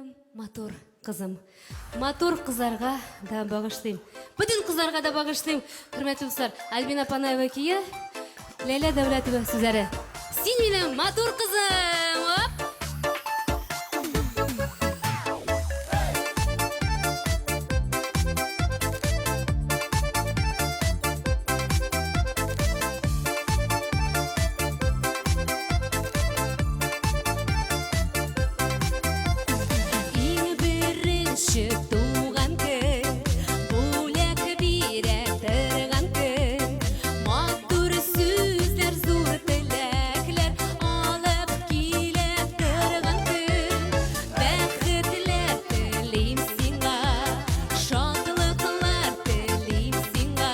Минем матур кызым. Матур кызларга да багышлыйм. Бүтүн кызларга да багышлыйм. Хөрмәтле дуслар, Альбина Панаева кие, Ләйлә Дәүләтова сүзләре. Син минем матур кызым. Оп! Туган көн, бүләк бирә торган көн, матур сүзләр, зур теләкләр алып килә торган көн. Бәхетләр телим сиңа, шатлыклар телим сиңа.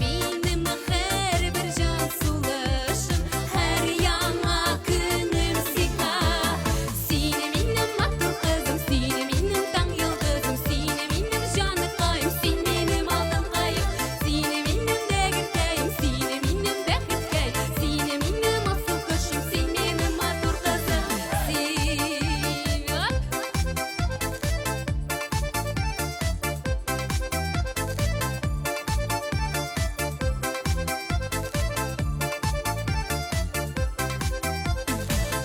Минем һәрбер җан сулышым, һәр яңа көнем сиңа. Син минем матур кызым, син минем таң йолдызым, син минем җаныкаем, син минем алтын каем, син минем дәгеркәем, син минем бәхеткәй, син минем асыл кошым, син минем матур кызым, син.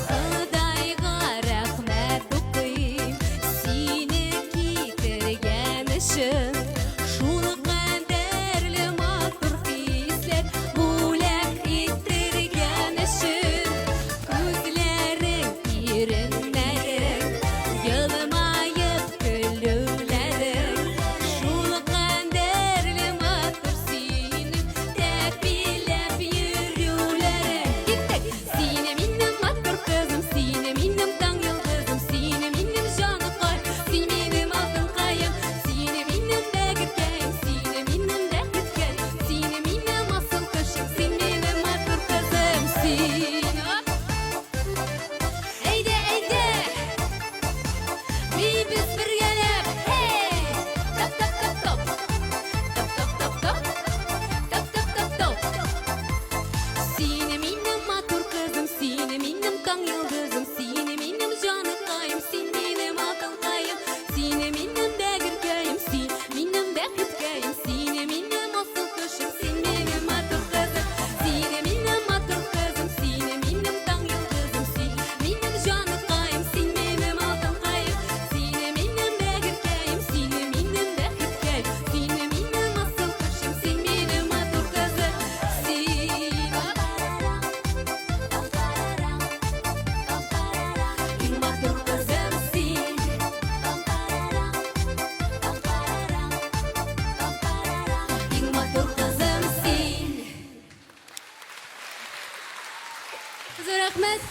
Ходайга рәхмәт укыйм, сине китергән өчен. Шул кадәрле матур хисләр бүләк иттергән өчен. Күзләрең иреннәрең, елмаеп көлүләрең. Шул кадәрле матур синең, тәпиләп йөрүләрең. Киттек! Син минем матур кызым, син минем таң йолдызым, син минем җаныкаем, син минем алтын каем, син минем бәгеркәем, син минем бәхеткәй, син минем асыл кошым, син минем матур кызым, син. Әйдә, әйдә! Бибез бергәләп, һей! Тап, тап, тап, топ! Топ, топ, топ, топ! Топ, топ, топ, топ! Син минем матур кызым, син минем таң йолдызым, син минем җаныкаем, син минем алтын каем, син минем бәгеркәем, син минем бәхеткәем, син минем асыл кошым, син минем матур кызым, син минем матур кызым, син минем таң йолдызым, син минем җаныкаем, син минем алтын каем, син минем бәгеркәем, син минем бәхеткәй, син минем асыл кошым, син минем матур кызым, син. Иң матур кызым син. Иң матур кызым син. Зур рәхмәт.